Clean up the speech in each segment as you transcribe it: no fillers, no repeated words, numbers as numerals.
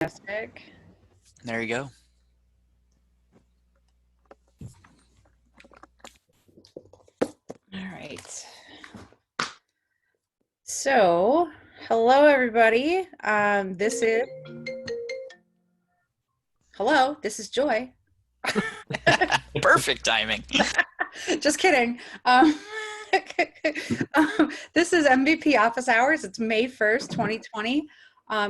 Fantastic. There you go. All right. So, hello everybody. This is Joy. Perfect timing. Just kidding. This is MVP Office Hours. It's May 1st, 2020,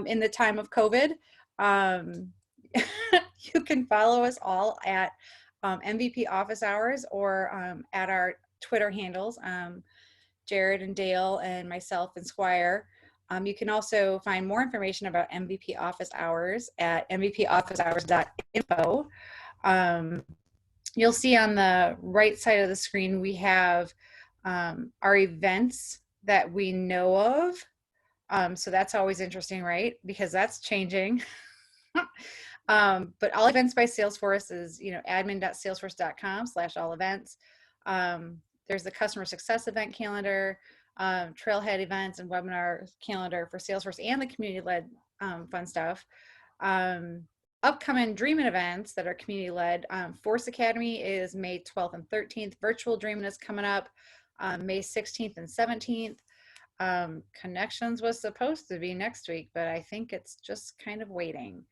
in the time of COVID. Um, you can follow us all at MVP Office Hours or at our Twitter handles, Jared and Dale and myself and Squire. You can also find more information about MVP Office Hours at mvpofficehours.info. You'll see on the right side of the screen, we have our events that we know of. So that's always interesting, right? Because that's changing. But all events by Salesforce is, admin.salesforce.com/all events. There's the customer success event calendar, trailhead events and webinar calendar for Salesforce and the community-led fun stuff. Upcoming Dreamin' events that are community-led. Force Academy is May 12th and 13th. Virtual Dreamin' is coming up May 16th and 17th. Connections was supposed to be next week, but I think it's just kind of waiting.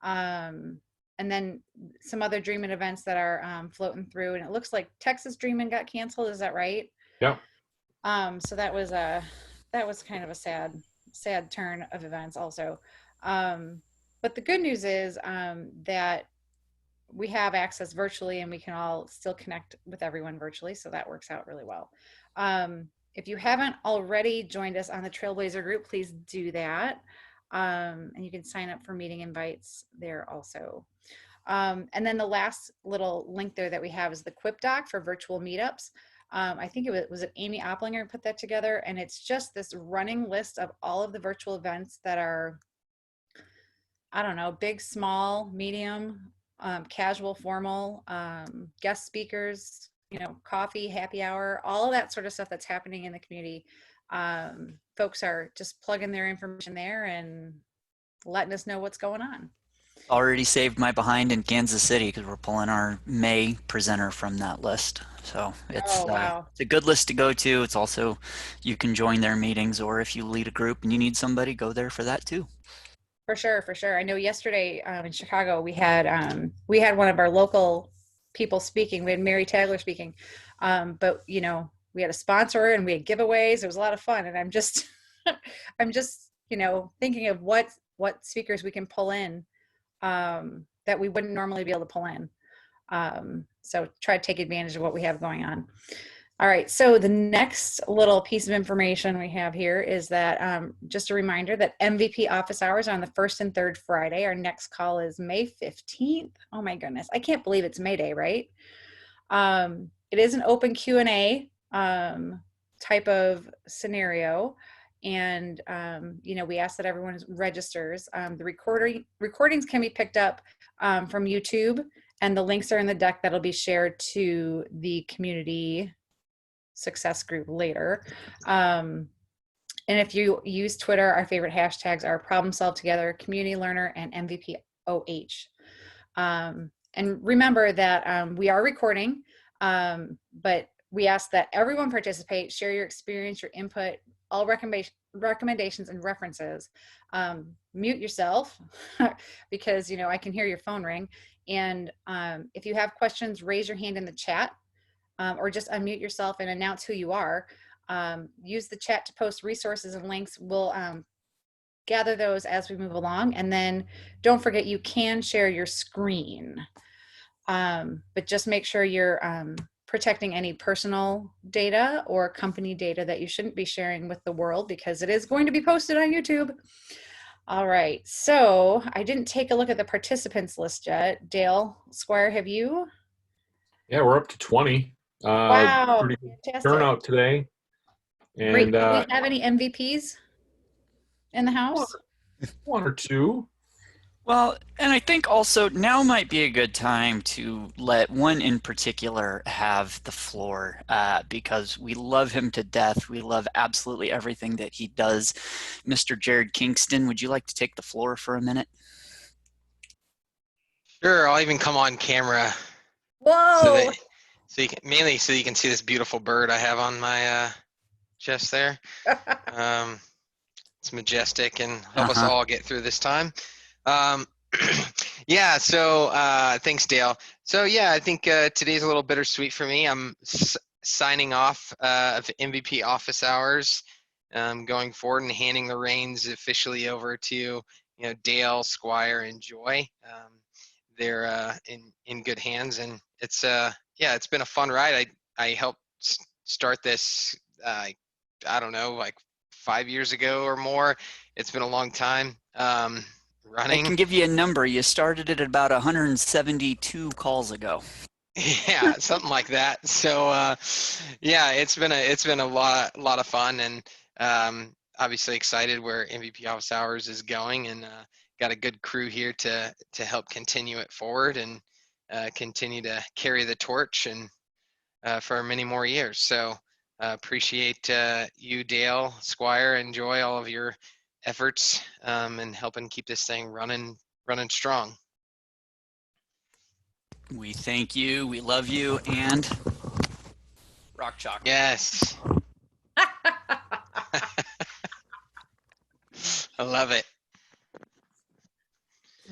And then some other Dreamin' events that are floating through, and it looks like Texas Dreamin' got canceled. Is that right? Yep. So that was kind of a sad turn of events also. But the good news is that we have access virtually and we can all still connect with everyone virtually. So that works out really well. If you haven't already joined us on the Trailblazer group, please do that. And you can sign up for meeting invites there also. And then the last little link there that we have is the Quip Doc for virtual meetups. I think it was Amy Opplinger who put that together, and it's just this running list of all of the virtual events that are, I don't know, big, small, medium, casual, formal, guest speakers, coffee, happy hour, all of that sort of stuff that's happening in the community. Folks are just plugging their information there and letting us know what's going on. Already saved my behind in Kansas City because we're pulling our May presenter from that list. So it's, it's a good list to go to. It's also, you can join their meetings, or if you lead a group and you need somebody, go there for that too. For sure, for sure. I know yesterday in Chicago, we had one of our local people speaking. We had Mary Tagler speaking, but we had a sponsor and we had giveaways. It was a lot of fun, and I'm just thinking of what speakers we can pull in that we wouldn't normally be able to pull in. So try to take advantage of what we have going on. All right, so the next little piece of information we have here is that just a reminder that MVP Office Hours are on the first and third Friday. Our next call is May 15th. Oh my goodness, I can't believe it's May Day, right? It is an open Q&A type of scenario. And, we ask that everyone registers. The recordings can be picked up from YouTube, and the links are in the deck that'll be shared to the community success group later. And if you use Twitter, our favorite hashtags are Problem Solve Together, Community Learner, and MVPOH. And remember that we are recording, but we ask that everyone participate, share your experience, your input, all recommendations and references. Mute yourself because I can hear your phone ring. And if you have questions, raise your hand in the chat. Or just unmute yourself and announce who you are. Use the chat to post resources and links. We'll gather those as we move along. And then don't forget, you can share your screen. But just make sure you're protecting any personal data or company data that you shouldn't be sharing with the world, because it is going to be posted on YouTube. All right, so I didn't take a look at the participants list yet. Dale, Squire, have you? Yeah, we're up to 20. Wow, pretty fantastic turnout today. And great. Do we have any MVPs in the house? One or two. Well, and I think also now might be a good time to let one in particular have the floor because we love him to death. We love absolutely everything that he does. Mr. Jared Kingston, would you like to take the floor for a minute? Sure, I'll even come on camera Whoa! so you can, mainly so you can see this beautiful bird I have on my chest there. It's majestic and help us all get through this time. Yeah, so thanks, Dale. So yeah, I think today's a little bittersweet for me. I'm signing off of MVP office hours, going forward and handing the reins officially over to Dale, Squire, and Joy. They're in good hands, and it's yeah, it's been a fun ride. I helped start this. I don't know, like 5 years ago or more. It's been a long time running. I can give you a number. You started it about 172 calls ago. Yeah, something like that. So yeah, it's been a lot of fun, and obviously excited where MVP Office Hours is going, and got a good crew here to help continue it forward and continue to carry the torch and for many more years. So appreciate you, Dale, Squire, and Joy, all of your efforts in helping keep this thing running strong. We thank you, we love you, and rock chalk. Yes. I love it.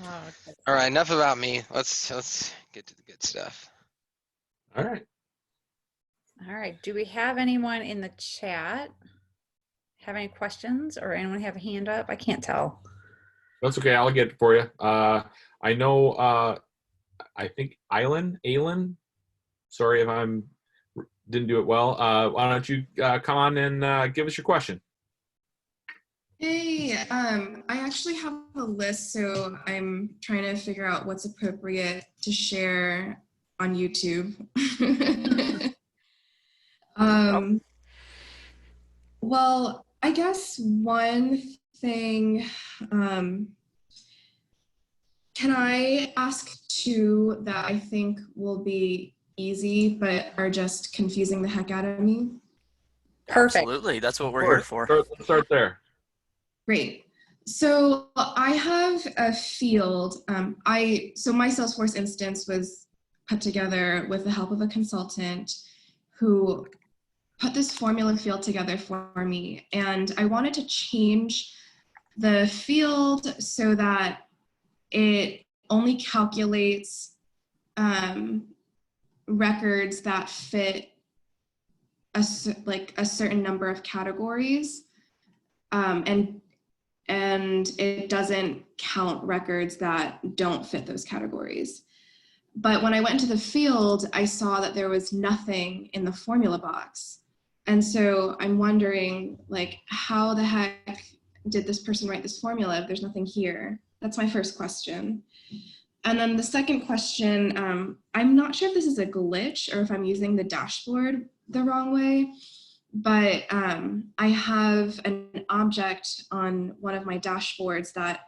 Oh, all right, enough about me. Let's get to the good stuff. All right. All right. Do we have anyone in the chat have any questions, or anyone have a hand up? I can't tell. That's okay. I'll get it for you. I know. I think Aylin. Sorry if I'm didn't do it well. Why don't you come on and give us your question? Hey, I actually have a list, so I'm trying to figure out what's appropriate to share on YouTube. Well, I guess one thing, can I ask two that I think will be easy, but are just confusing the heck out of me? Perfect. Absolutely, that's what we're here for. Let's start there. Great. So I have a field. So my Salesforce instance was put together with the help of a consultant who put this formula field together for me. And I wanted to change the field so that it only calculates records that fit a certain number of categories, and it doesn't count records that don't fit those categories. But when I went into the field, I saw that there was nothing in the formula box. And so I'm wondering, like, how the heck did this person write this formula if there's nothing here? That's my first question. And then the second question, I'm not sure if this is a glitch or if I'm using the dashboard the wrong way, but I have an object on one of my dashboards that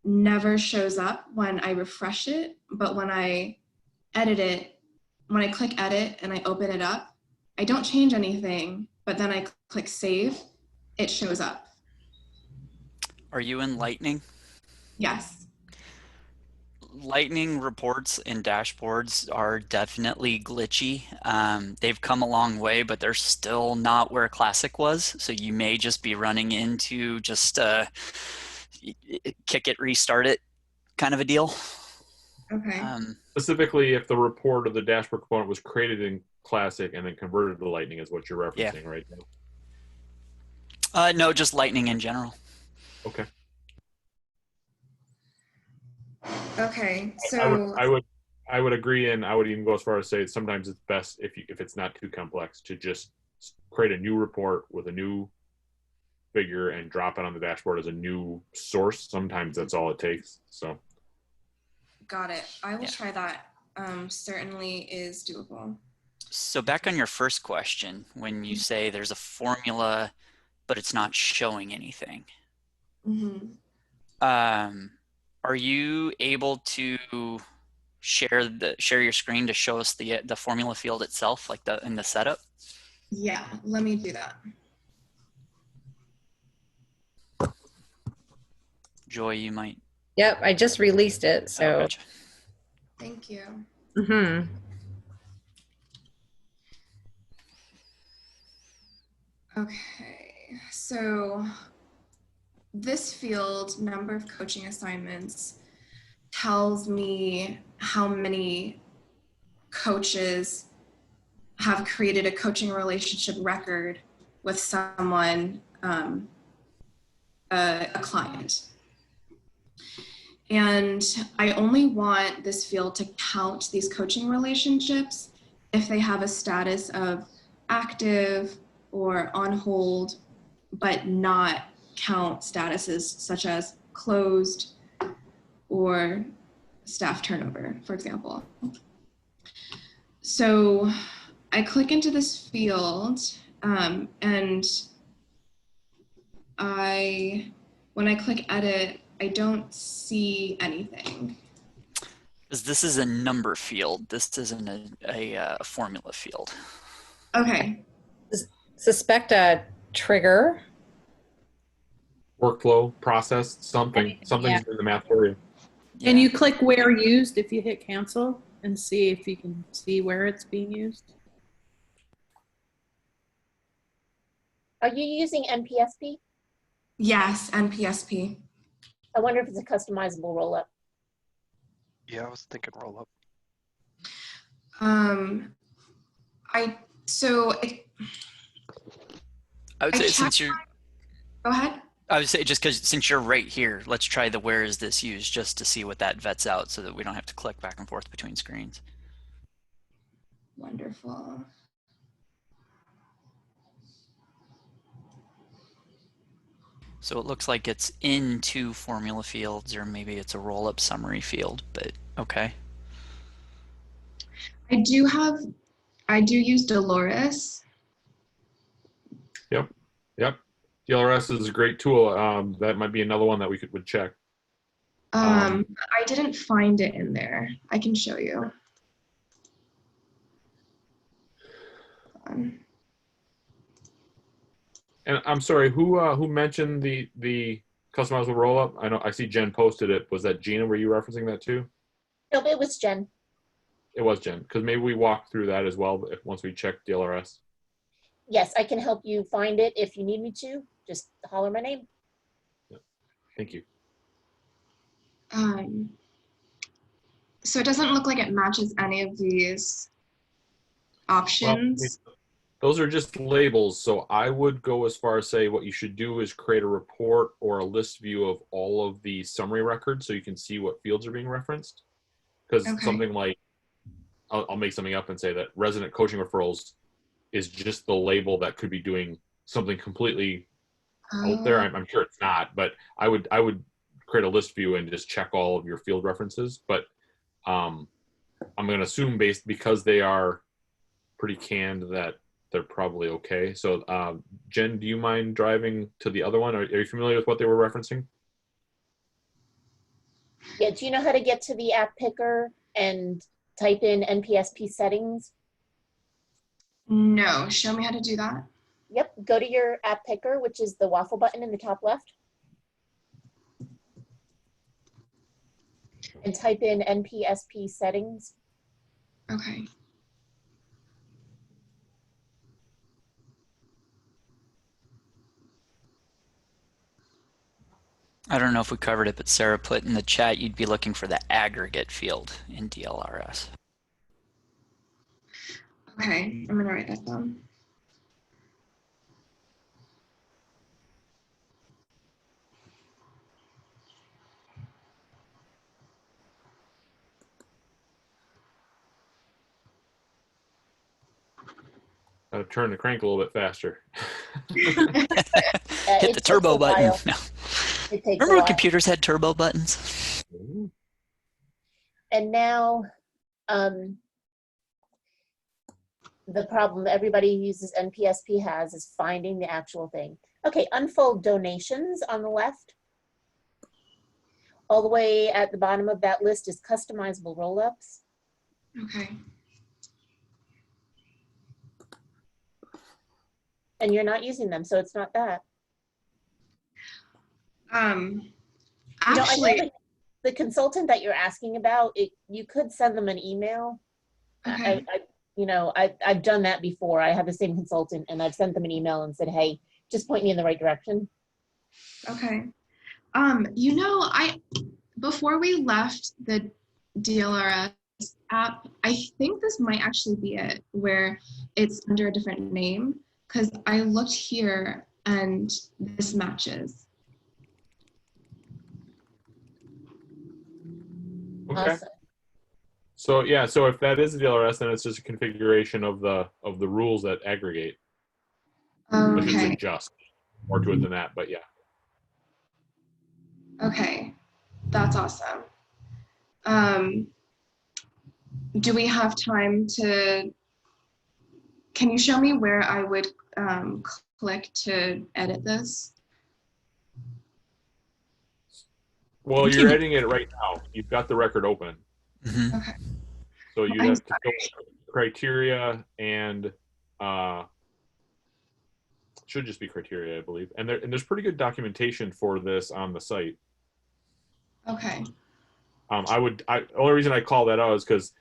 never shows up when I refresh it, but when I edit it, when I click edit and I open it up, I don't change anything, but then I click save, it shows up. Are you in Lightning? Yes. Lightning reports and dashboards are definitely glitchy. They've come a long way, but they're still not where Classic was. So you may just be running into just kick it, restart it kind of a deal. Okay. Specifically, if the report of the dashboard component was created in Classic and then converted to Lightning is what you're referencing, right? No, just Lightning in general. Okay. Okay, so I would agree, and I would even go as far as say sometimes it's best if it's not too complex to just create a new report with a new figure and drop it on the dashboard as a new source. Sometimes that's all it takes. So. Got it. I will try that. Certainly is doable. So back on your first question, when you say there's a formula, but it's not showing anything. Mm-hmm. Are you able to share your screen to show us the formula field itself, like in the setup? Yeah, let me do that. Joy, you might. Yep, I just released it. So Oh, gotcha. Thank you. Mm-hmm. Okay, so this field, number of coaching assignments, tells me how many coaches have created a coaching relationship record with someone, a client. And I only want this field to count these coaching relationships if they have a status of active or on hold, but not count statuses such as closed or staff turnover, for example. So I click into this field, and when I click edit, I don't see anything. Because this is a number field. This isn't a formula field. Okay. Suspect a trigger. Workflow, process, something's Yeah. in the math for you. And you click where used if you hit cancel and see if you can see where it's being used. Are you using NPSP? Yes, NPSP. I wonder if it's a customizable rollup. Yeah, I was thinking roll up. I would say since you're, Go ahead. I would say just because since you're right here, let's try the where is this used just to see what that vets out so that we don't have to click back and forth between screens. Wonderful. So it looks like it's in two formula fields, or maybe it's a roll-up summary field, but okay. I do use Dolores. Yep. DLRS is a great tool. That might be another one that we would check. I didn't find it in there. I can show you. And I'm sorry, who mentioned the customizable rollup? I know I see Jen posted it. Was that Gina? Were you referencing that too? No, it was Jen. It was Jen, because maybe we walk through that as well once we check DLRS. Yes, I can help you find it if you need me to. Just holler my name. Thank you. So it doesn't look like it matches any of these options. Well, those are just labels. So I would go as far as say what you should do is create a report or a list view of all of the summary records so you can see what fields are being referenced. Because something like, I'll make something up and say that resident coaching referrals is just the label that could be doing something completely out there. I'm sure it's not, but I would create a list view and just check all of your field references. But I'm going to assume because they are pretty canned that they're probably okay. So Jen, do you mind driving to the other one? Are you familiar with what they were referencing? Yeah, do you know how to get to the app picker and type in NPSP settings? No, show me how to do that. Yep, go to your app picker, which is the waffle button in the top left. And type in NPSP settings. Okay. I don't know if we covered it, but Sarah put in the chat you'd be looking for the aggregate field in DLRS. Okay, I'm gonna write that down. Gotta turn the crank a little bit faster. Hit the turbo button. No. Remember when computers had turbo buttons? And now, the problem everybody who uses NPSP has is finding the actual thing. Okay, unfold donations on the left. All the way at the bottom of that list is customizable rollups. Okay. And you're not using them, so it's not that. Actually, the consultant that you're asking about, you could send them an email. Okay. I've done that before. I have the same consultant, and I've sent them an email and said, hey, just point me in the right direction. Okay. Before we left the DLRS app, I think this might actually be it, where it's under a different name, because I looked here and this matches. Okay. Awesome. So yeah, so if that is the DLRS, then it's just a configuration of the rules that aggregate. I should say Okay. just more to it than that, but yeah. Okay. That's awesome. Do we have time to, can you show me where I would click to edit this? Well, you're editing it right now. You've got the record open. Mhm. Okay. So you have to go criteria and should just be criteria, I believe. And there's pretty good documentation for this on the site. Okay. Only reason I call that out is because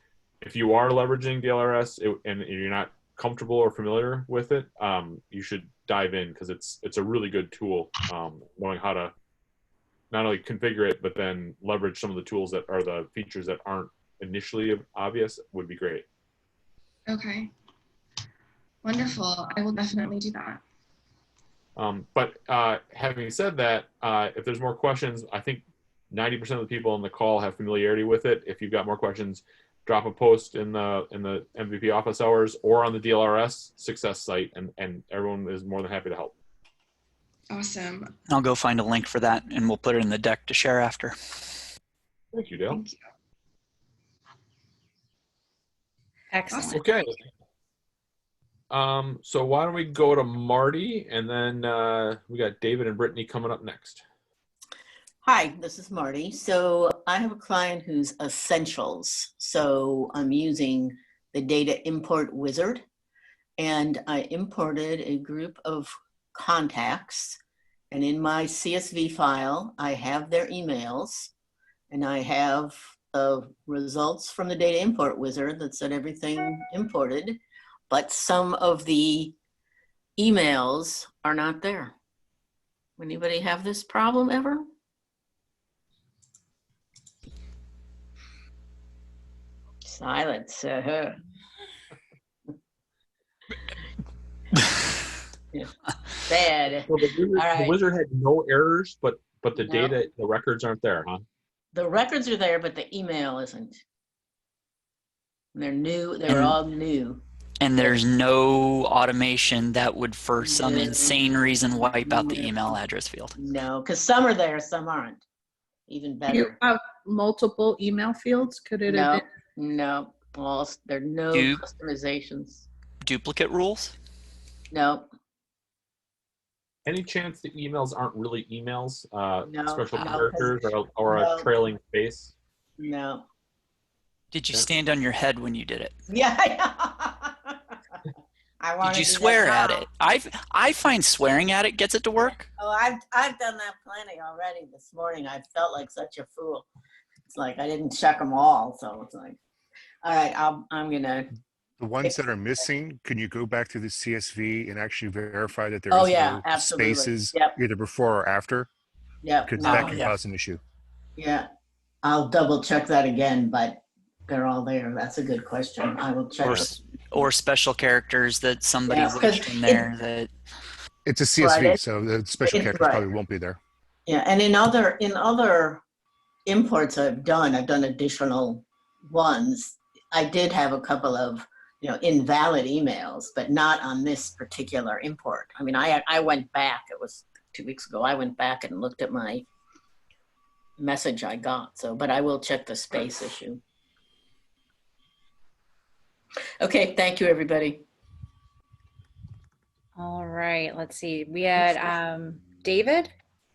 if you are leveraging DLRS and you're not comfortable or familiar with it, you should dive in because it's a really good tool. Knowing how to not only configure it, but then leverage some of the tools that are the features that aren't initially obvious would be great. Okay. Wonderful. I will definitely do that. But having said that, if there's more questions, I think 90% of the people on the call have familiarity with it. If you've got more questions, drop a post in the MVP office hours or on the DLRS success site, and everyone is more than happy to help. Awesome. I'll go find a link for that, and we'll put it in the deck to share after. Thank you, Dale. Thank you. Excellent. Okay. So why don't we go to Marty, and then we got David and Brittany coming up next. Hi, this is Marty. So I have a client who's Essentials. So I'm using the data import wizard, and I imported a group of contacts, and in my CSV file, I have their emails, and I have the results from the data import wizard that said everything imported, but some of the emails are not there. Anybody have this problem ever? Silence. Yeah. Bad. Well, the right. wizard had no errors, but the No. data, the records aren't there, huh? The records are there, but the email isn't. They're new. They were all new. And there's no automation that would, for some No. insane reason, wipe out the No. email address field. No, because some are there, some aren't. Even Do you better. have multiple email fields? Could it have No, been? no. All there are no Do- customizations. Duplicate rules? No. Any chance the emails aren't really emails? No, Special no, characters or no. a trailing space? No. Did you Yeah. stand on your head when you did it? Yeah. I want Did you swear at it? I find swearing at it gets it to work. Oh, I've done that plenty already. This morning I felt like such a fool. It's like I didn't check them all, so it's like, all right, I'm gonna. The ones that are missing, can you go back to the CSV and actually verify that there Oh is yeah, no absolutely. spaces Yep. either before or after? Yep. Because No, that can yeah. cause an issue. Yeah. I'll double check that again, but they're all there. That's a good question. I will check. Or special characters that somebody Yeah, 'cause left in there that. It's a CSV, Right. so the special It's characters right. probably won't be there. Yeah, and in other imports I've done additional ones. I did have a couple of invalid emails, but not on this particular import. I mean, I went back. It was 2 weeks ago. I went back and looked at my message I got. So, but I will check the space issue. Okay, thank you, everybody. All right, let's see. We had David,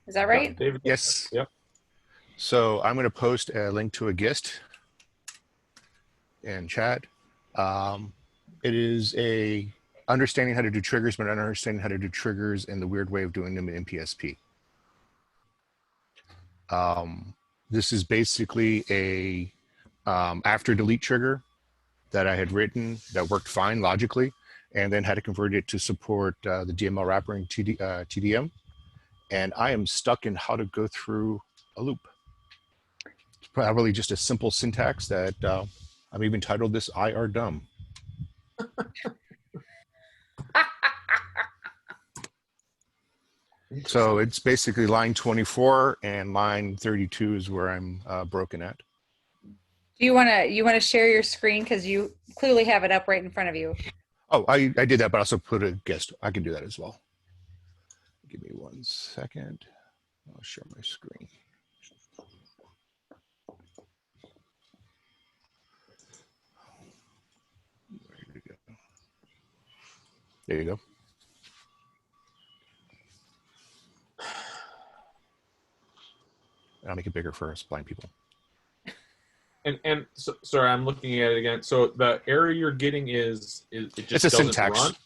is that right? Yeah, David. Yes. Yep. So I'm going to post a link to a GIST in chat. It is a understanding how to do triggers, but not understanding how to do triggers and the weird way of doing them in PSP. This is basically a after delete trigger that I had written that worked fine logically, and then had to convert it to support the DML wrapper in TDM. And I am stuck in how to go through a loop. It's probably just a simple syntax that I'm even titled this IR dumb. So it's basically line 24 and line 32 is where I'm broken at. Do you want to share your screen, because you clearly have it up right in front of you? Oh, I did that, but I also put a guest. I can do that as well. Give me 1 second. I'll share my screen. There you go. And I'll make it bigger for us blind people. And so, sorry, I'm looking at it again. So the error you're getting is it just It's a doesn't syntax. run?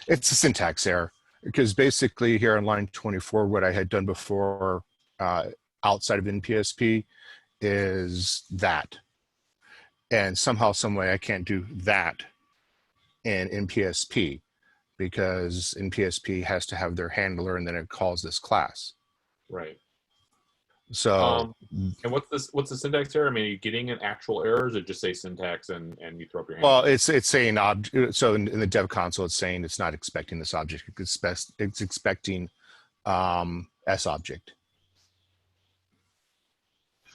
It's a syntax error, because basically here on line 24, what I had done before outside of NPSP is that. And somehow, some way, I can't do that in NPSP, because NPSP has to have their handler and then it calls this class. Right. So and what's the syntax error? I mean, are you getting an actual error, or does it just say syntax and you throw up your hand? well, it's saying so in the dev console, it's saying it's not expecting this object. It's expecting S object.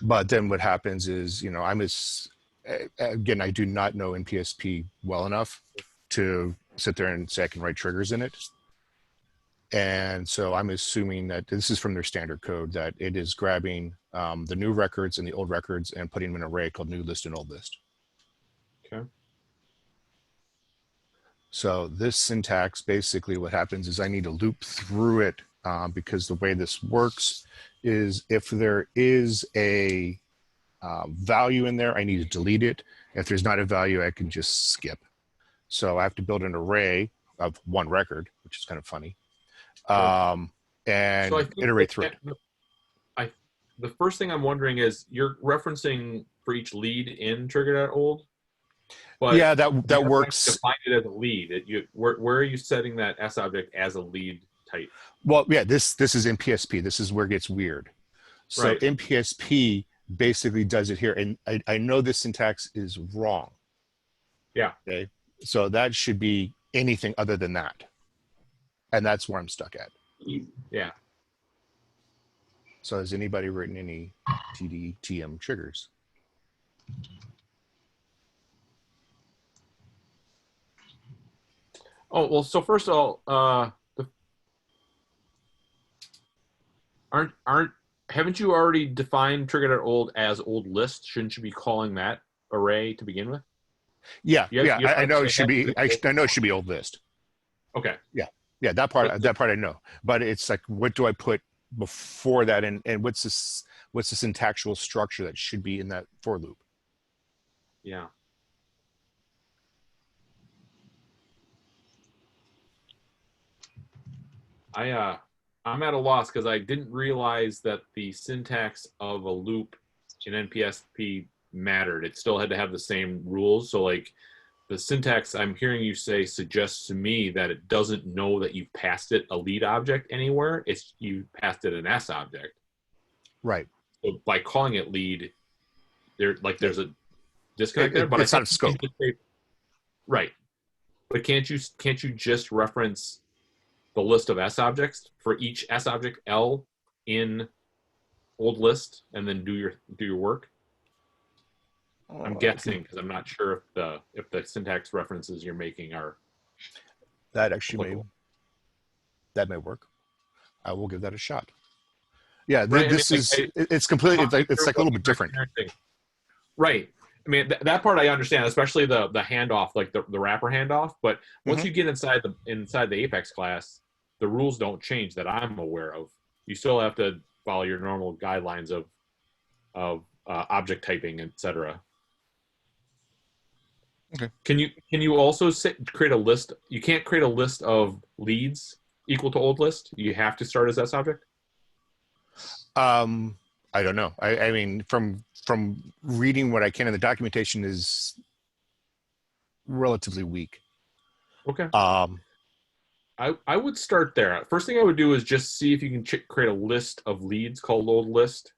But then what happens is, again, I do not know NPSP well enough to sit there and say I can write triggers in it. And so I'm assuming that this is from their standard code, that it is grabbing the new records and the old records and putting them in an array called new list and old list. Okay. So this syntax, basically what happens is I need to loop through it because the way this works is if there is a value in there, I need to delete it. If there's not a value, I can just skip. So I have to build an array of one record, which is kind of funny. And So iterate through it. The first thing I'm wondering is you're referencing for each lead in trigger.old. But Yeah, that works. Define it as a lead. Where are you setting that S object as a lead type? Well, yeah, this is in PSP. This is where it gets weird. So Right. in PSP basically does it here. And I know this syntax is wrong. Yeah. Okay. So that should be anything other than that. And that's where I'm stuck at. Yeah. So has anybody written any TM triggers? Oh, well, so first of all, haven't you already defined trigger.old as old list? Shouldn't you be calling that array to begin with? Yeah, You have I know to it should say be. that- I know it should be old list. Okay. Yeah, that part I know. But it's like, what do I put before that, and what's the syntactual structure that should be in that for loop? Yeah. I'm at a loss because I didn't realize that the syntax of a loop in NPSP mattered. It still had to have the same rules. So like the syntax I'm hearing you say suggests to me that it doesn't know that you've passed it a lead object anywhere. It's you passed it an S object. Right. So by calling it lead, there's a disconnect there. But it's out of scope. Right. But can't you just reference the list of S objects for each S object L in old list and then do your work? I'm guessing because I'm not sure if the syntax references you're making are that actually that may work. I will give that a shot. Yeah, Right, it's completely it's like a little bit different. Right. I mean that part I understand, especially the handoff, like the wrapper handoff. But once you get inside the Apex class, the rules don't change that I'm aware of. You still have to follow your normal guidelines of object typing, etc. Okay. Can you also create a list? You can't create a list of leads equal to old list. You have to start as S object. I don't know. I mean, from reading what I can in the documentation is relatively weak. Okay. I would start there. First thing I would do is just see if you can create a list of leads called old list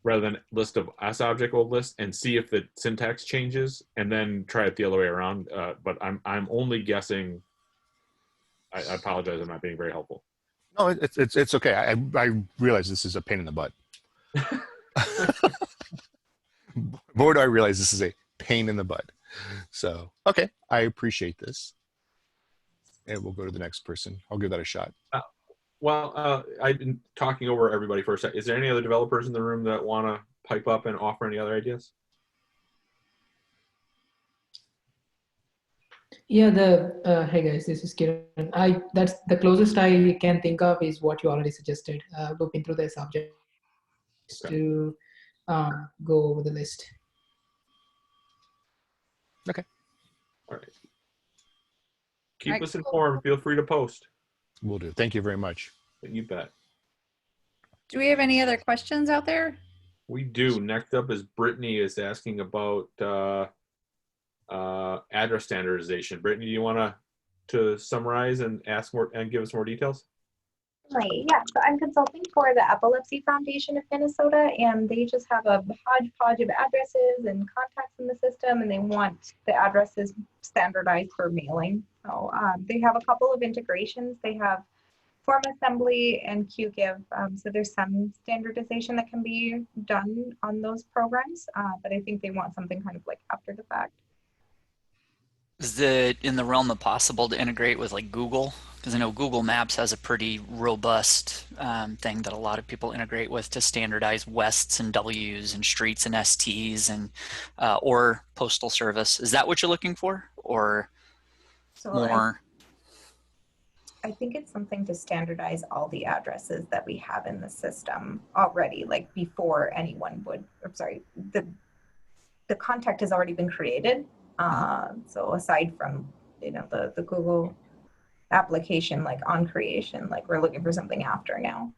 rather than list of S-object old list, and see if the syntax changes, and then try it the other way around. But I'm only guessing. I apologize. I'm not being very helpful. No, it's okay. I realize this is a pain in the butt. More do I realize this is a pain in the butt. So, okay, I appreciate this. And we'll go to the next person. I'll give that a shot. I've been talking over everybody for a sec. Is there any other developers in the room that want to pipe up and offer any other ideas? Yeah, hey guys, this is Kiran. That's the closest I can think of is what you already suggested. Looping through the subject to go over the list. Okay. All right. Keep us informed. Feel free to post. Will do. Thank you very much. You bet. Do we have any other questions out there? We do. Next up is Brittany is asking about address standardization. Brittany, do you want to summarize and ask more and give us more details? Right. Yeah. So I'm consulting for the Epilepsy Foundation of Minnesota, and they just have a hodgepodge of addresses and contacts in the system, and they want the addresses standardized for mailing. So they have a couple of integrations. They have Form Assembly and QGIve. So there's some standardization that can be done on those programs, but I think they want something kind of like after the fact. Is it in the realm of possible to integrate with like Google? Because I know Google Maps has a pretty robust thing that a lot of people integrate with to standardize Wests and Ws and streets and STs and or postal service. Is that what you're looking for, or So more? I think it's something to standardize all the addresses that we have in the system already, like before anyone would, or sorry, the contact has already been created. So aside from, the Google application, like on creation, like we're looking for something after now.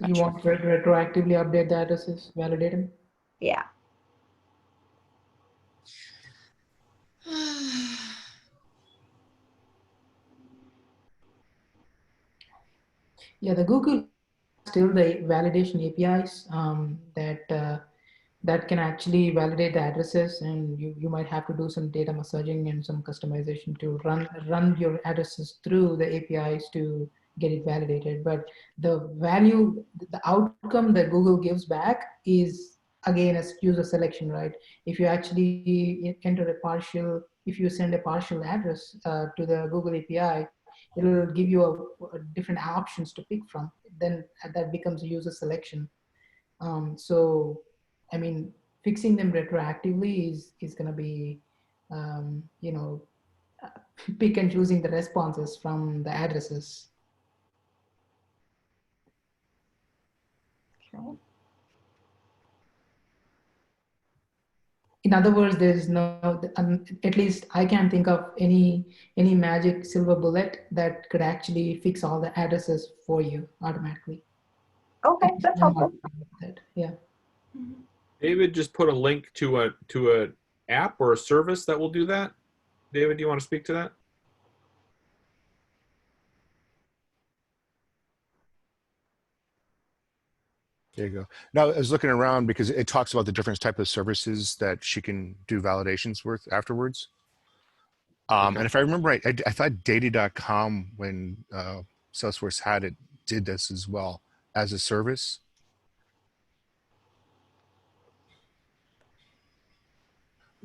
You want to retroactively update the addresses, validate them? Yeah. Yeah, the Google still the validation APIs that can actually validate the addresses, and you might have to do some data massaging and some customization to run your addresses through the APIs to get it validated. But the value, the outcome that Google gives back is again a user selection, right? If you actually enter a partial, if you send a partial address to the Google API, it will give you a different options to pick from. Then that becomes a user selection. So, I mean, fixing them retroactively is going to be, pick and choosing the responses from the addresses. Okay. In other words, there is no, at least I can't think of any magic silver bullet that could actually fix all the addresses for you automatically. Okay, that's helpful. Yeah. David just put a link to a app or a service that will do that. David, do you want to speak to that? There you go. Now, I was looking around because it talks about the different type of services that she can do validations with afterwards. And if I remember right, I thought Data.com, when Salesforce had it, did this as well as a service.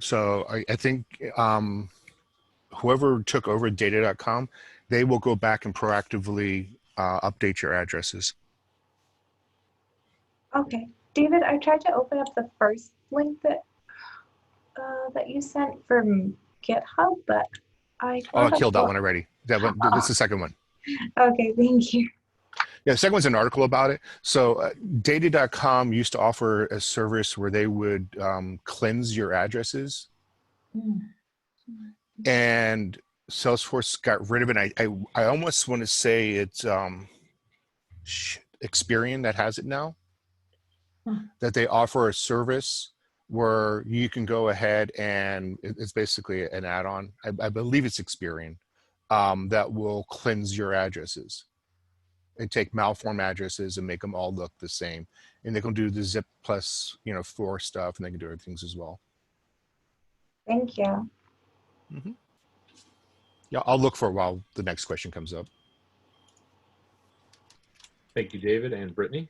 So I think whoever took over Data.com, they will go back and proactively update your addresses. Okay, David, I tried to open up the first link that you sent from GitHub, but I killed that one already. That one, that's the second one. Okay, thank you. Yeah, the second one's an article about it. So Data.com used to offer a service where they would cleanse your addresses. And Salesforce got rid of it. I almost want to say it's, Experian that has it now, that they offer a service where you can go ahead and it's basically an add-on. I believe it's Experian that will cleanse your addresses and take malformed addresses and make them all look the same. And they can do the zip plus, 4 stuff, and they can do other things as well. Thank you. Mm-hmm. Yeah, I'll look for a while the next question comes up. Thank you, David and Brittany.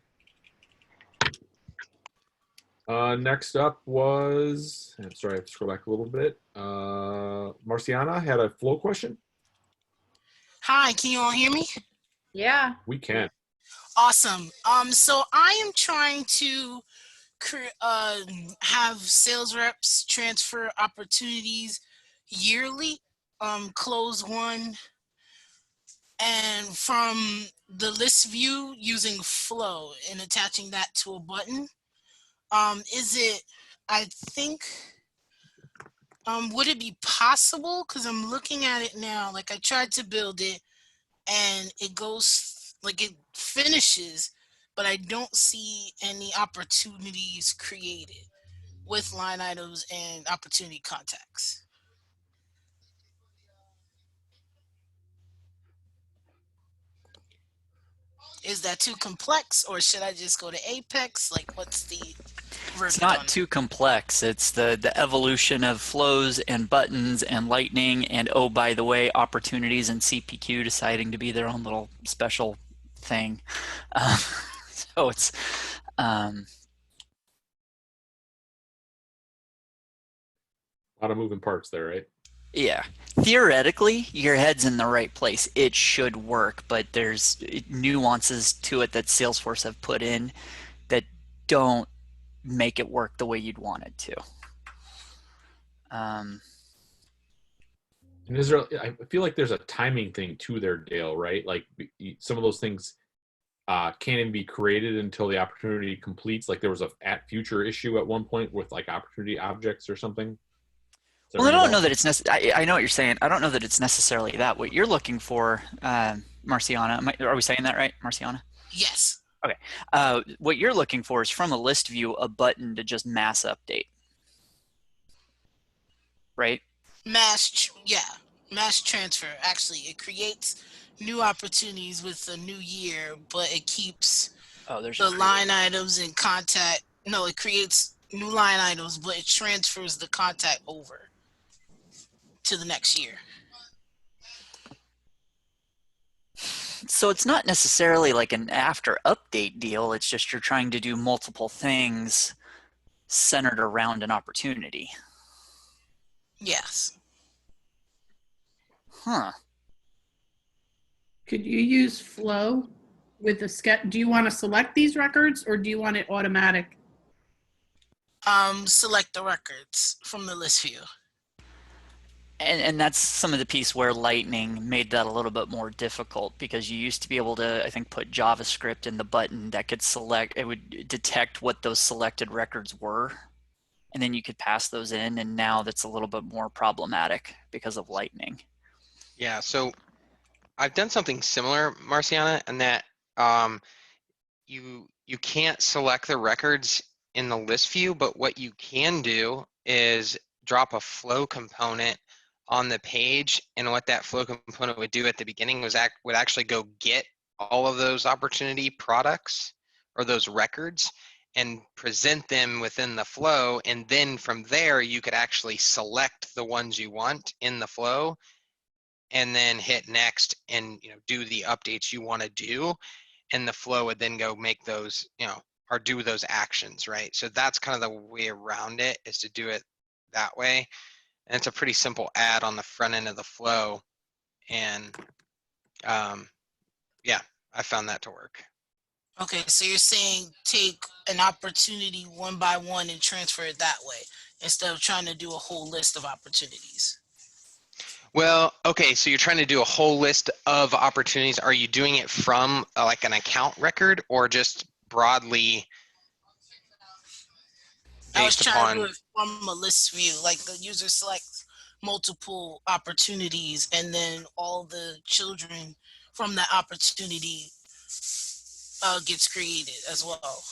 Next up was, I'm sorry, I have to scroll back a little bit. Marciana had a flow question. Hi, can you all hear me? Yeah. We can. Awesome. So I am trying to have sales reps transfer opportunities yearly, close one, and from the list view using Flow and attaching that to a button. Would it be possible? Because I'm looking at it now, like I tried to build it and it goes, like it finishes, but I don't see any opportunities created with line items and opportunity contacts. Is that too complex, or should I just go to Apex? Like, what's the It's not too complex. It's the evolution of flows and buttons and lightning and, oh, by the way, opportunities and CPQ deciding to be their own little special thing. So it's a lot of moving parts there, right? yeah. Theoretically, your head's in the right place. It should work, but there's nuances to it that Salesforce have put in that don't make it work the way you'd want it to. And is there? I feel like there's a timing thing to there, Dale. Right? Like some of those things can't even be created until the opportunity completes. Like there was a at future issue at one point with like opportunity objects or something. Well, I don't know that it's necessary. I know what you're saying. I don't know that it's necessarily that. What you're looking for, Marciana, are we saying that right, Marciana? Yes. Okay. What you're looking for is from a list view, a button to just mass update. Right? Mass transfer. Actually, it creates new opportunities with a new year, but it keeps the line items in contact. No, it creates new line items, but it transfers the contact over to the next year. So it's not necessarily like an after update deal. It's just you're trying to do multiple things centered around an opportunity. Yes. Huh. Could you use Flow with the sketch? Do you want to select these records or do you want it automatic? Select the records from the list view. And that's some of the piece where Lightning made that a little bit more difficult, because you used to be able to, I think, put JavaScript in the button that could select, it would detect what those selected records were, and then you could pass those in, and now that's a little bit more problematic because of Lightning. Yeah, so I've done something similar, Marciana, and that you can't select the records in the list view, but what you can do is drop a flow component on the page, and what that flow component would do at the beginning was would actually go get all of those opportunity products or those records and present them within the flow, and then from there you could actually select the ones you want in the flow and then hit next and do the updates you want to do, and the flow would then go make those or do those actions, right? So that's kind of the way around it, is to do it that way. And it's a pretty simple add on the front end of the flow. And yeah, I found that to work. Okay, so you're saying take an opportunity one by one and transfer it that way instead of trying to do a whole list of opportunities. Well, okay, so you're trying to do a whole list of opportunities. Are you doing it from like an account record, or just broadly I was based trying to do upon? it from a list view, like the user selects multiple opportunities and then all the children from that opportunity gets created as well.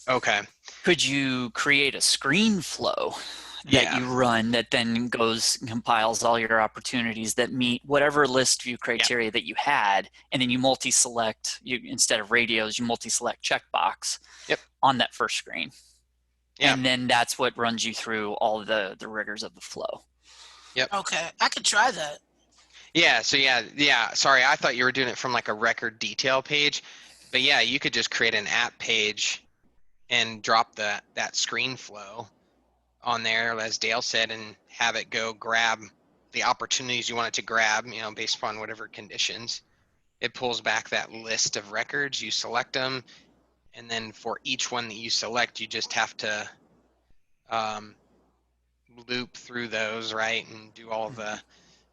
Okay. Could you create a screen flow that you run that then compiles all your opportunities that meet whatever list view criteria that you had, and then you multi-select, instead of radios, you multi-select checkbox on that first screen. And then that's what runs you through all the rigors of the flow. Okay, I could try that. Yeah, so sorry, I thought you were doing it from like a record detail page. But yeah, you could just create an app page and drop that screen flow on there, as Dale said, and have it go grab the opportunities you want it to grab, based upon whatever conditions. It pulls back that list of records, you select them, and then for each one that you select, you just have to loop through those, right, and do all the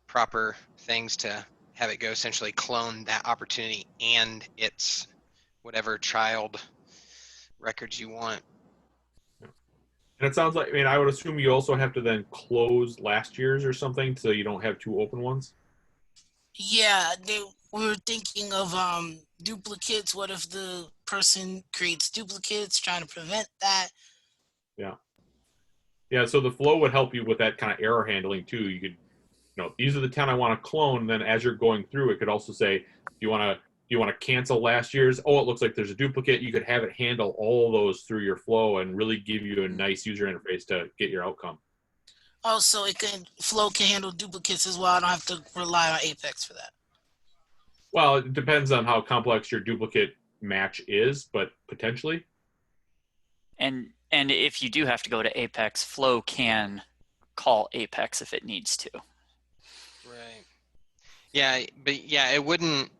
proper things to have it go essentially clone that opportunity and its whatever child records you want. And it sounds like, I would assume you also have to then close last year's or something so you don't have two open ones? Yeah, we were thinking of duplicates. What if the person creates duplicates, trying to prevent that? Yeah, so the flow would help you with that kind of error handling too. You could, these are the 10 I want to clone. Then as you're going through, it could also say, do you want to cancel last year's? Oh, it looks like there's a duplicate. You could have it handle all those through your flow and really give you a nice user interface to get your outcome. Oh, so flow can handle duplicates as well. I don't have to rely on Apex for that. Well, it depends on how complex your duplicate match is, but potentially. And if you do have to go to Apex, Flow can call Apex if it needs to. Right. Yeah, but it wouldn't,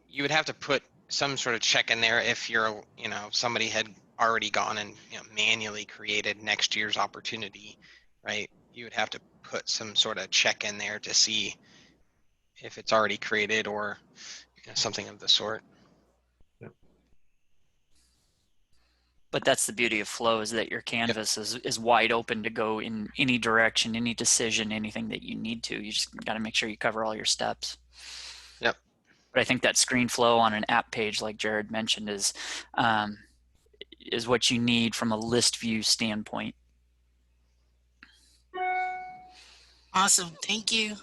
you would have to put some sort of check in there if you're, somebody had already gone and manually created next year's opportunity, right? You would have to put some sort of check in there to see if it's already created or something of the sort. But that's the beauty of Flow, is that your canvas is wide open to go in any direction, any decision, anything that you need to. You just got to make sure you cover all your steps. Yep. But I think that screen flow on an app page, like Jared mentioned, is what you need from a list view standpoint. Awesome. Thank you.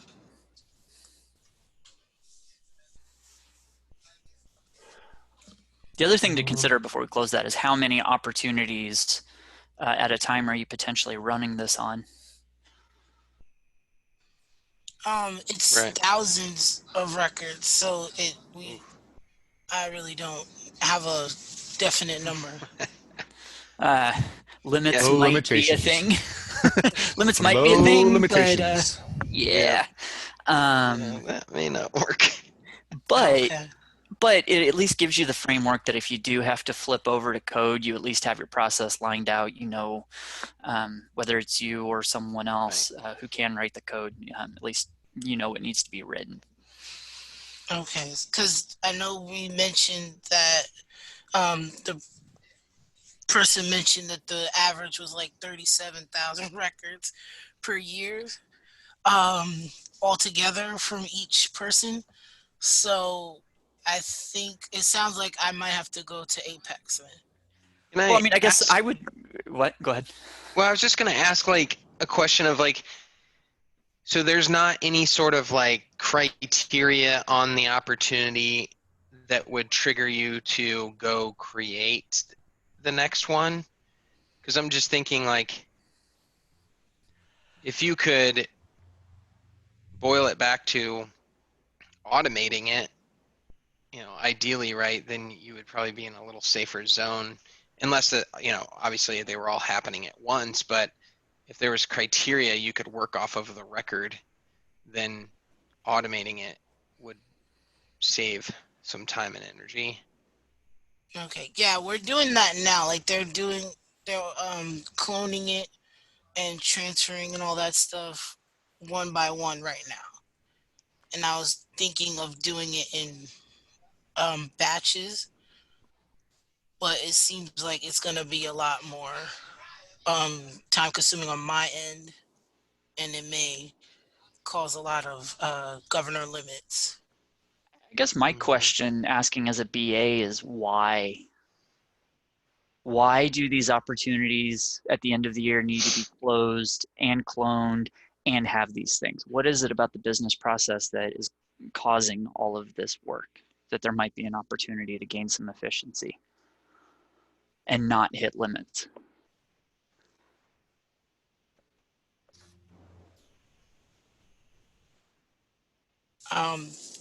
The other thing to consider before we close that is how many opportunities at a time are you potentially running this on? It's thousands of records, so I really don't have a definite number. Limits might be a thing. Limits might be a thing, limitations. But that may not work. But it at least gives you the framework that if you do have to flip over to code, you at least have your process lined out. Whether it's you or someone else who can write the code, at least you know what needs to be written. Okay, because I know we mentioned that the person mentioned that the average was like 37,000 records per year altogether from each person. So I think it sounds like I might have to go to Apex then. Well, I guess I would. What? Go ahead. Well, I was just going to ask a question of so there's not any sort of criteria on the opportunity that would trigger you to go create the next one? Because I'm just thinking if you could boil it back to automating it, ideally, right, then you would probably be in a little safer zone, unless obviously they were all happening at once. But if there was criteria you could work off of the record, then automating it would save some time and energy. Okay, yeah, we're doing that now. They're cloning it and transferring and all that stuff one by one right now. And I was thinking of doing it in batches, but it seems like it's gonna be a lot more time consuming on my end, and it may cause a lot of governor limits. I guess my question asking as a BA is why? Why do these opportunities at the end of the year need to be closed and cloned and have these things? What is it about the business process that is causing all of this work, that there might be an opportunity to gain some efficiency and not hit limits?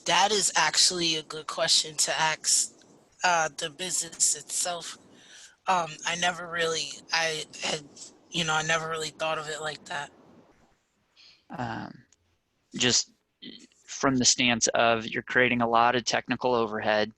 That is actually a good question to ask the business itself. I never really, I never really thought of it like that. Just from the stance of you're creating a lot of technical overhead,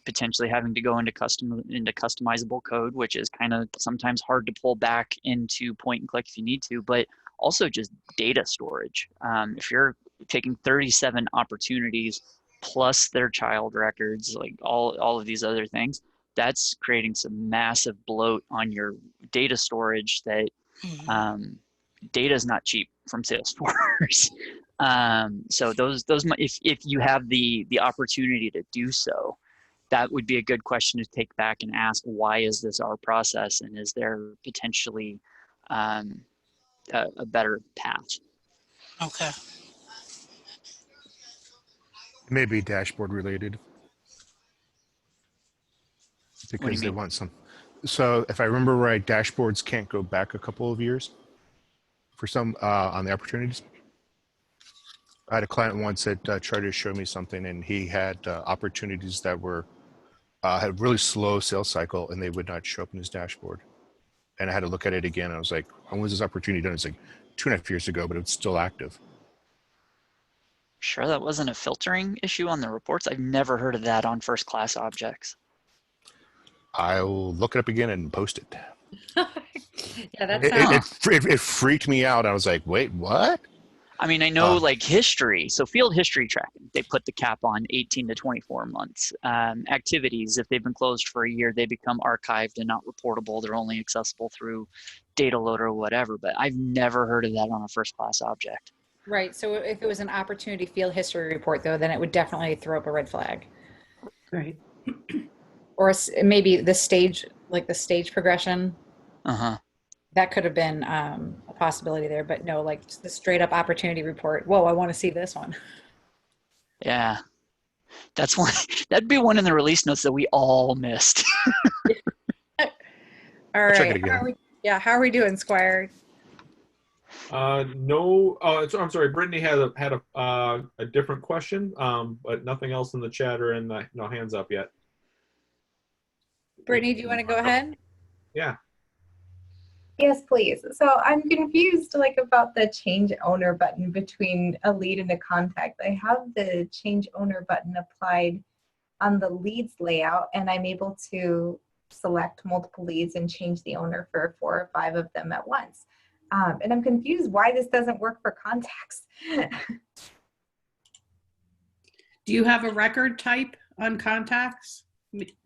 potentially having to go into customizable code, which is kind of sometimes hard to pull back into point and click if you need to, but also just data storage. If you're taking 37 opportunities plus their child records, like all of these other things, that's creating some massive bloat on your data storage that data is not cheap from Salesforce. So those if you have the opportunity to do so, that would be a good question to take back and ask, why is this our process, and is there potentially a better path? Okay. Maybe dashboard related. Because they want some. So if I remember right, dashboards can't go back a couple of years for some on the opportunities. I had a client once that tried to show me something, and he had opportunities that were had really slow sales cycle, and they would not show up in his dashboard. And I had to look at it again. And I was like, when was this opportunity done? It's like 2.5 years ago, but it's still active. Sure, that wasn't a filtering issue on the reports. I've never heard of that on first class objects. I'll look it up again and post it. Yeah, that's it freaked me out. I was like, wait, what? I mean, I know like history, so field history tracking, they put the cap on 18 to 24 months. Activities, if they've been closed for a year, they become archived and not reportable. They're only accessible through data loader or whatever, but I've never heard of that on a first class object. Right, so if it was an opportunity field history report though, then it would definitely throw up a red flag. Right. Or maybe the stage, like the stage progression. Uh-huh. That could have been a possibility there, but no, like the straight up opportunity report. Whoa, I want to see this one. Yeah, that's one. That'd be one in the release notes that we all missed. All right. How are we doing, Squire? No. I'm sorry. Brittany had a different question, but nothing else in the chat or in the no hands up yet. Brittany, do you want to go ahead? Yeah. Yes, please. So I'm confused about the change owner button between a lead and a contact. I have the change owner button applied on the leads layout, and I'm able to select multiple leads and change the owner for 4 or 5 of them at once. And I'm confused why this doesn't work for contacts. Do you have a record type on contacts?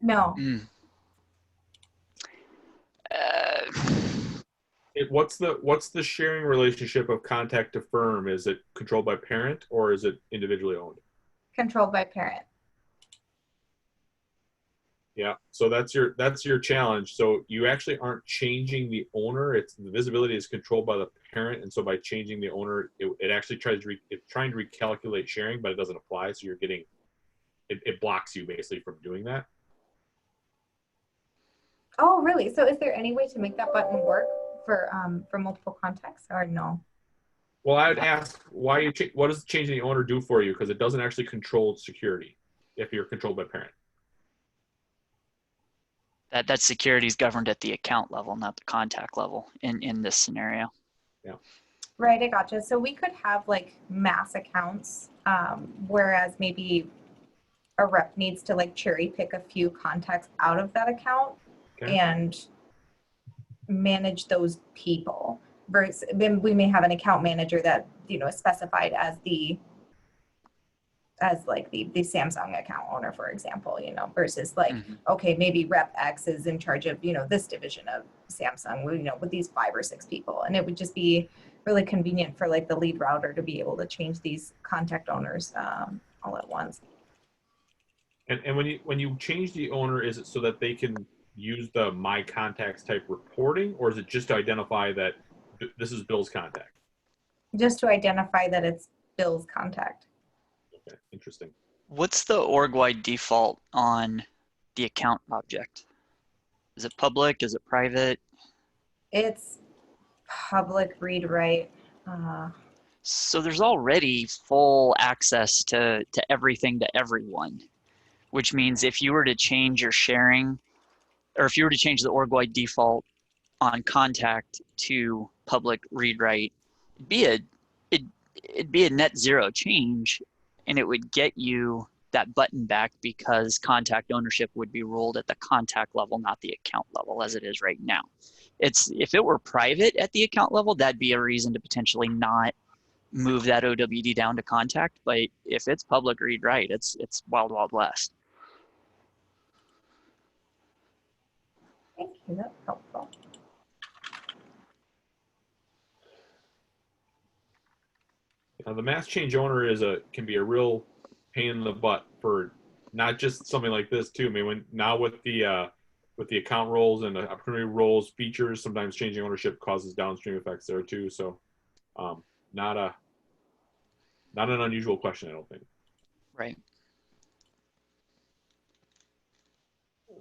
No. What's the sharing relationship of contact to firm? Is it controlled by parent or is it individually owned? Controlled by parent. Yeah, so that's your challenge. So you actually aren't changing the owner. It's the visibility is controlled by the parent, and so by changing the owner, it actually it's trying to recalculate sharing, but it doesn't apply. So you're getting it blocks you basically from doing that. Oh, really? So is there any way to make that button work for multiple contacts, or no? Well, I would ask what does changing the owner do for you? Because it doesn't actually control security if you're controlled by parent. That security is governed at the account level, not the contact level in this scenario. Yeah. Right, I gotcha. So we could have mass accounts, whereas maybe a rep needs to cherry pick a few contacts out of that account and manage those people. Versus then we may have an account manager that is specified as the Samsung account owner, for example, versus okay, maybe rep X is in charge of this division of Samsung, with these 5 or 6 people, and it would just be really convenient for the lead router to be able to change these contact owners all at once. And when you change the owner, is it so that they can use the my contacts type reporting, or is it just to identify that this is Bill's contact? Just to identify that it's Bill's contact. Okay, interesting. What's the org-wide default on the account object? Is it public? Is it private? It's public read write. So there's already full access to everything to everyone, which means if you were to change your sharing, or if you were to change the org-wide default on contact to public read write, it'd be a net zero change, and it would get you that button back because contact ownership would be ruled at the contact level, not the account level as it is right now. If it were private at the account level, that'd be a reason to potentially not move that OWD down to contact. But if it's public read write, it's wild, wild west. Thank you, that's helpful. Now, the mass change owner can be a real pain in the butt for not just something like this too. I mean, now with the account roles and the opportunity roles features, sometimes changing ownership causes downstream effects there too. So, not an unusual question, I don't think. Right.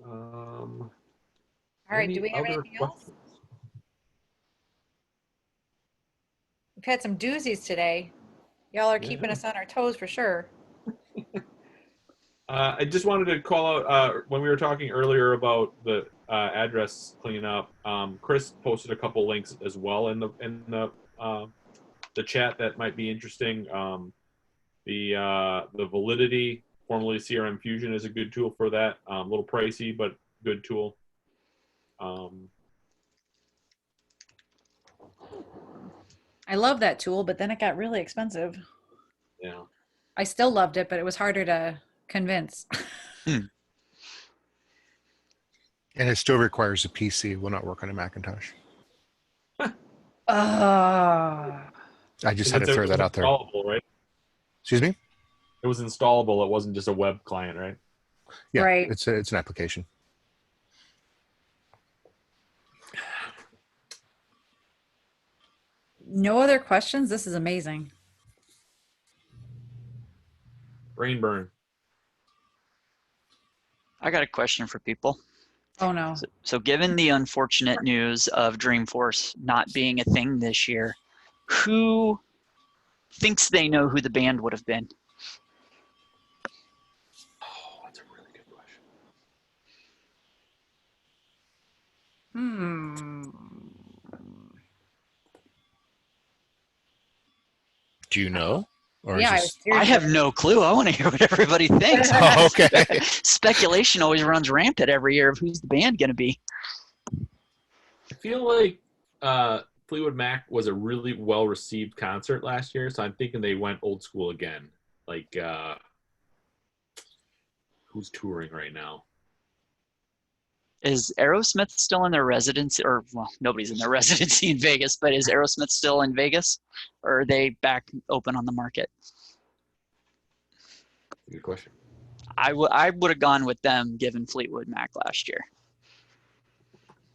All right. Do we have anything else? We've had some doozies today. Y'all are keeping us on our toes for sure. I just wanted to call out when we were talking earlier about the address cleanup. Chris posted a couple links as well in the chat that might be interesting. The Validity, formerly CRM Fusion, is a good tool for that. A little pricey, but good tool. I love that tool, but then it got really expensive. Yeah. I still loved it, but it was harder to convince. And it still requires a PC. It will not work on a Macintosh. I just had to throw that out there. Right? Excuse me? It was installable. It wasn't just a web client, right? Yeah, right. It's an application. No other questions? This is amazing. Brain burn. I got a question for people. Oh no. So given the unfortunate news of Dreamforce not being a thing this year, who thinks they know who the band would have been? Oh, that's a really good question. Do you know? Or yeah, I have no clue. I want to hear what everybody thinks. Oh, okay. Speculation always runs rampant every year of who's the band going to be. I feel like Fleetwood Mac was a really well-received concert last year, so I'm thinking they went old school again. Like, who's touring right now? Is Aerosmith still in their residency? Or, well, nobody's in their residency in Vegas, but is Aerosmith still in Vegas? Or are they back open on the market? Good question. I would have gone with them given Fleetwood Mac last year.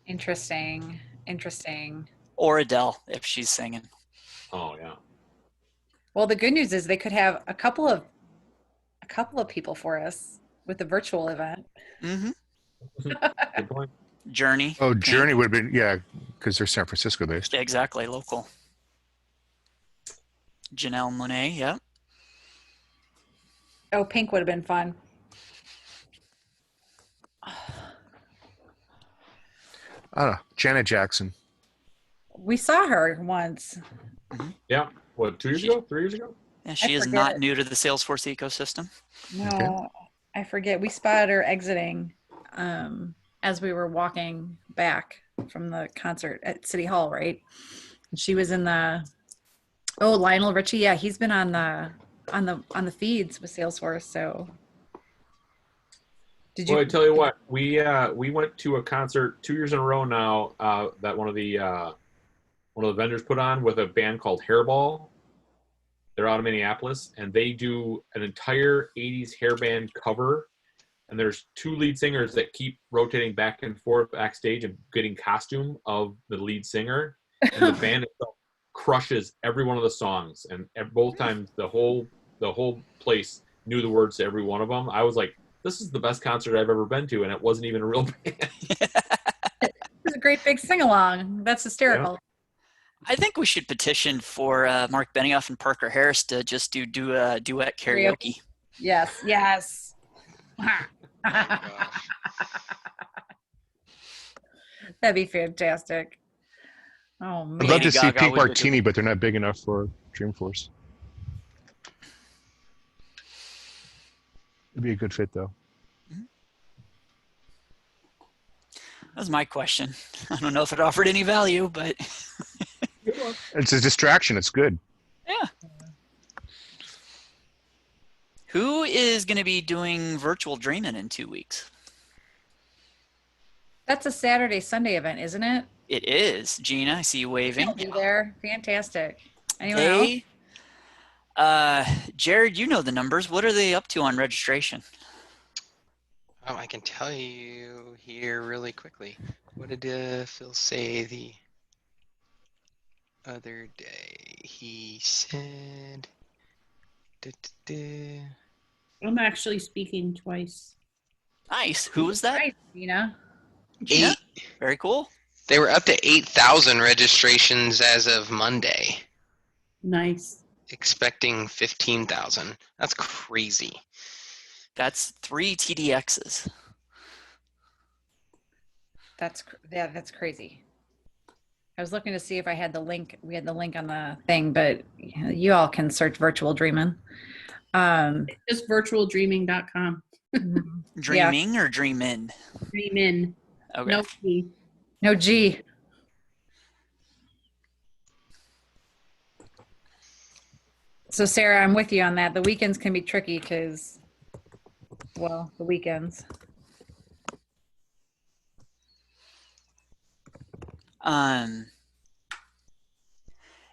Interesting. Interesting. Or Adele, if she's singing. Oh, yeah. Well, the good news is they could have a couple of people for us with the virtual event. Mm-hmm. Good point. Journey. Oh, Journey would have been, yeah, because they're San Francisco based. Exactly, local. Janelle Monáe, yeah. Oh, Pink would have been fun. I don't know. Janet Jackson. We saw her once. Yeah. What, 2 years ago? 3 years ago? Yeah, she is not new to the Salesforce ecosystem. No, Okay. I forget. We spotted her exiting as we were walking back from the concert at City Hall, right? And she was in Lionel Richie. Yeah, he's been on the feeds with Salesforce. So, did you? Well, I tell you what, we went to a concert 2 years in a row now that one of the vendors put on with a band called Hairball. They're out of Minneapolis, and they do an entire 80s hair band cover and there's 2 lead singers that keep rotating back and forth backstage and getting costume of the lead singer, and the band itself crushes every one of the songs, and at both times the whole place knew the words to every one of them. I was like, this is the best concert I've ever been to, and it wasn't even a real band. It was a great big sing-along. That's hysterical. Yeah. I think we should petition for Mark Benioff and Parker Harris to just do duet karaoke. Yes, yes. That'd be fantastic. Oh man. I'd love to see Gaga Pink would be Martini, but they're not big enough for Dreamforce. It'd be a good fit, though. That was my question. I don't know if it offered any value, but It's a distraction. It's good. yeah. Who is going to be doing virtual dreaming in 2 weeks? That's a Saturday, Sunday event, isn't it? It is. Gina, I see you waving. I'll be there. Fantastic. Anyone else? Jared, you know the numbers. What are they up to on registration? Oh, I can tell you here really quickly. What did Phil say the other day? He said... I'm actually speaking twice. Nice. Who was that? Nice, Gina. Gina? Very cool. They were up to 8,000 registrations as of Monday, Nice. expecting 15,000. That's crazy. That's 3 TDXs. That's crazy. I was looking to see if I had the link. We had the link on the thing, but you all can search virtual dreaming. Just virtualdreaming.com. Dreaming or dream in? Dream in. Okay. No G. No G. So Sarah, I'm with you on that. The weekends can be tricky because, well, the weekends.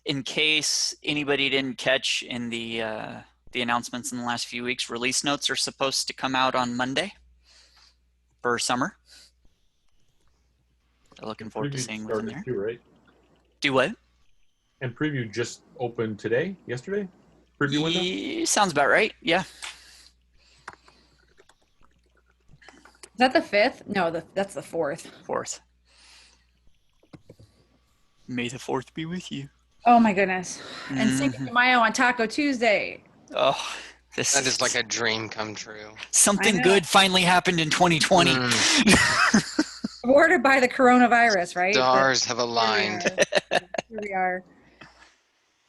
In case anybody didn't catch in the announcements in the last few weeks, release notes are supposed to come out on Monday for summer. So looking forward to seeing what's in there. Too, right? Do what? And preview just opened yesterday? Preview window? Sounds about right. Yeah. Is that the 5th? No, that's the 4th. 4th. May the 4th be with you. Oh my goodness. And Cinco de Mayo on Taco Tuesday. Oh, That is like a dream come true. Something good finally happened in 2020. Awarded by the coronavirus, right? Stars have aligned. Here we are.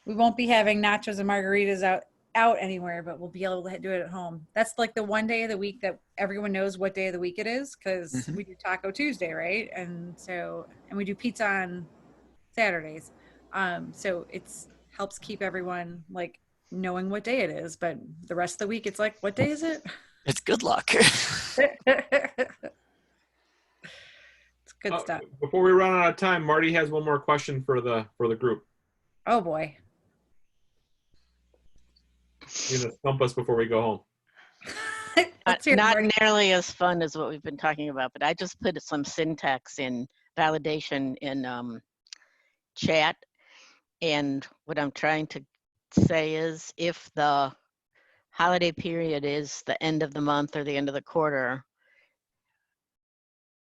We won't be having nachos and margaritas out anywhere, but we'll be able to do it at home. That's like the one day of the week that everyone knows what day of the week it is because we do Taco Tuesday, right? And we do pizza on Saturdays. So it's helps keep everyone like knowing what day it is, but the rest of the week it's like, what day is it? It's good luck. It's good stuff. Before we run out of time, Marty has one more question for the group. Oh boy. You're gonna stump us before we go home. Not nearly as fun as what we've been talking about, but I just put some syntax in validation in chat. And what I'm trying to say is if the holiday period is the end of the month or the end of the quarter,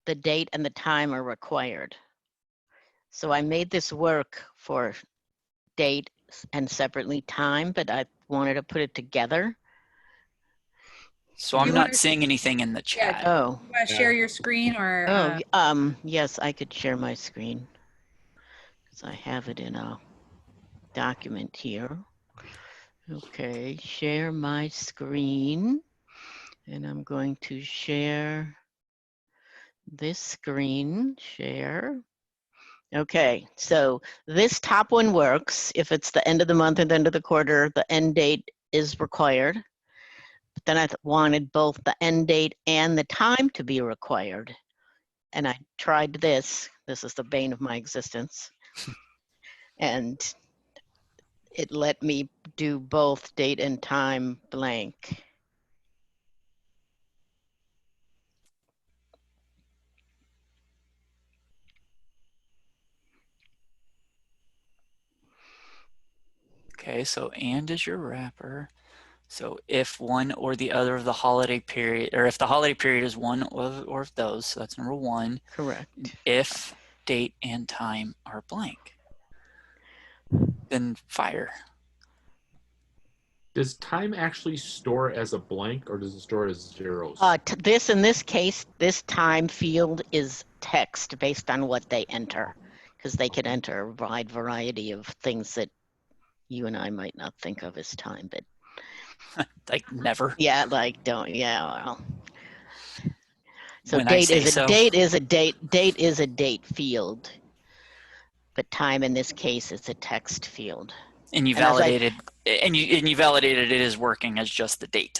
the date and the time are required. So I made this work for date and separately time, but I wanted to put it together. So I'm not seeing anything in the chat. Yeah, you want to share your screen or? Yes, I could share my screen because I have it in a document here. Okay, share my screen, and I'm going to share this screen, share. Okay, so this top one works. If it's the end of the month or the end of the quarter, the end date is required. But then I wanted both the end date and the time to be required. And I tried this. This is the bane of my existence. And it let me do both date and time blank. Okay, so and is your wrapper. So if one or the other of the holiday period, or if the holiday period is one or of those, so that's number one. Correct. If date and time are blank, then fire. Does time actually store as a blank, or does it store as zeros? In this case, this time field is text based on what they enter, because they can enter a wide variety of things that you and I might not think of as time, but like never. Yeah, like don't. Yeah, well. So When date is a so. date is a date. Date is a date field, but time in this case is a text field. And you validated, and you validated it is working as just the date.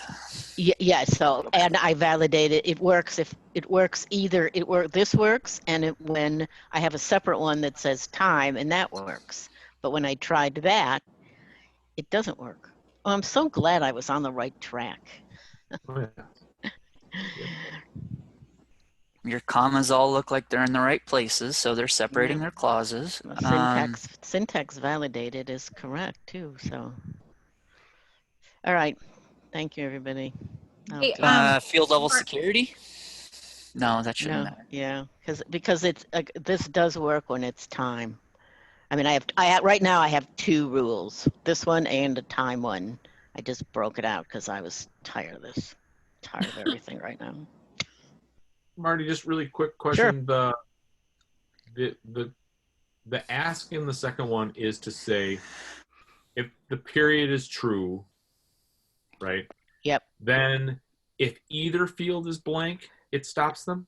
Yeah. So, and I validated it works if it works either this works, and when I have a separate one that says time, and that works. But when I tried that, it doesn't work. Oh, I'm so glad I was on the right track. Oh, yeah. Your commas all look like they're in the right places, so they're separating their clauses. Syntax validated is correct too. So, all right, thank you, everybody. Hey, field level security? No, that shouldn't matter. Yeah, because it's this does work when it's time. I mean, right now I have two rules: this one and a time one. I just broke it out because I was tired of this, tired of everything right now. Marty, just really quick question. Sure. The ask in the second one is to say if the period is true, right? Yep. Then if either field is blank, it stops them?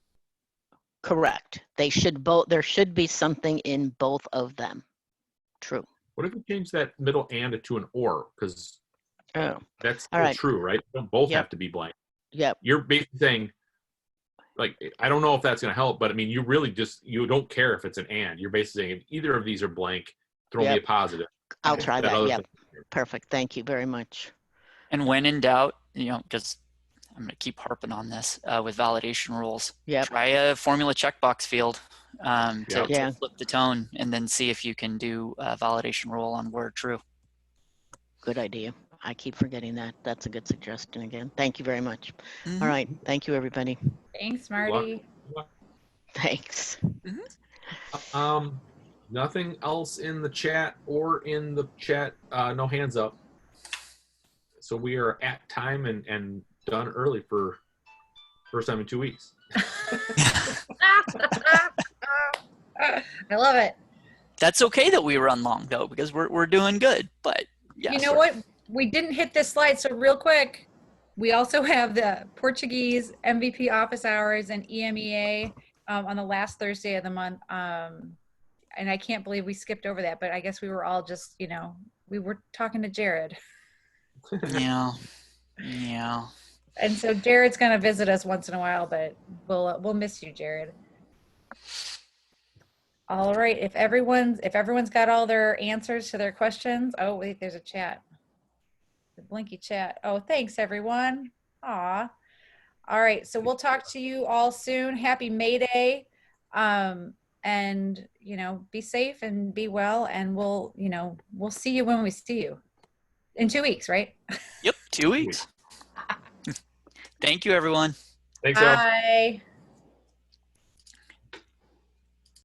Correct. They should there should be something in both of them. True. What if we change that middle and to an or? Because that's still right. True, right? They don't both have to be blank. Yep. You're basically saying, like, I don't know if that's going to help, but I mean, you really you don't care if it's an and. You're basically saying if either of these are blank, throw me a positive. I'll try that. Yep. Perfect. Thank you very much. And when in doubt, because I'm going to keep harping on this with validation rules. Yep. Try a formula checkbox field to flip the tone, and then see if you can do a validation rule on word true. Good idea. I keep forgetting that. That's a good suggestion again. Thank you very much. Mm-hmm. All right. Thank you, everybody. Thanks, Marty. Thanks. Mm-hmm. Nothing else in the chat or in the chat. No hands up. So we are at time and done early for first time in 2 weeks. I love it. That's okay that we run long though, because we're doing good. But yeah, you know what? We didn't hit this slide, so real quick, we also have the Portuguese MVP office hours and EMEA on the last Thursday of the month. And I can't believe we skipped over that, but I guess we were all just, we were talking to Jared. Yeah. And so Jared's gonna visit us once in a while, but we'll miss you, Jared. All right, if everyone's got all their answers to their questions. Oh wait, there's a chat. The blinky chat. Oh, thanks everyone. Aw. All right, so we'll talk to you all soon. Happy May Day. And be safe and be well, and we'll see you when we see you. In 2 weeks, right? Yep, 2 weeks. Thank you, everyone. Thanks, Bye.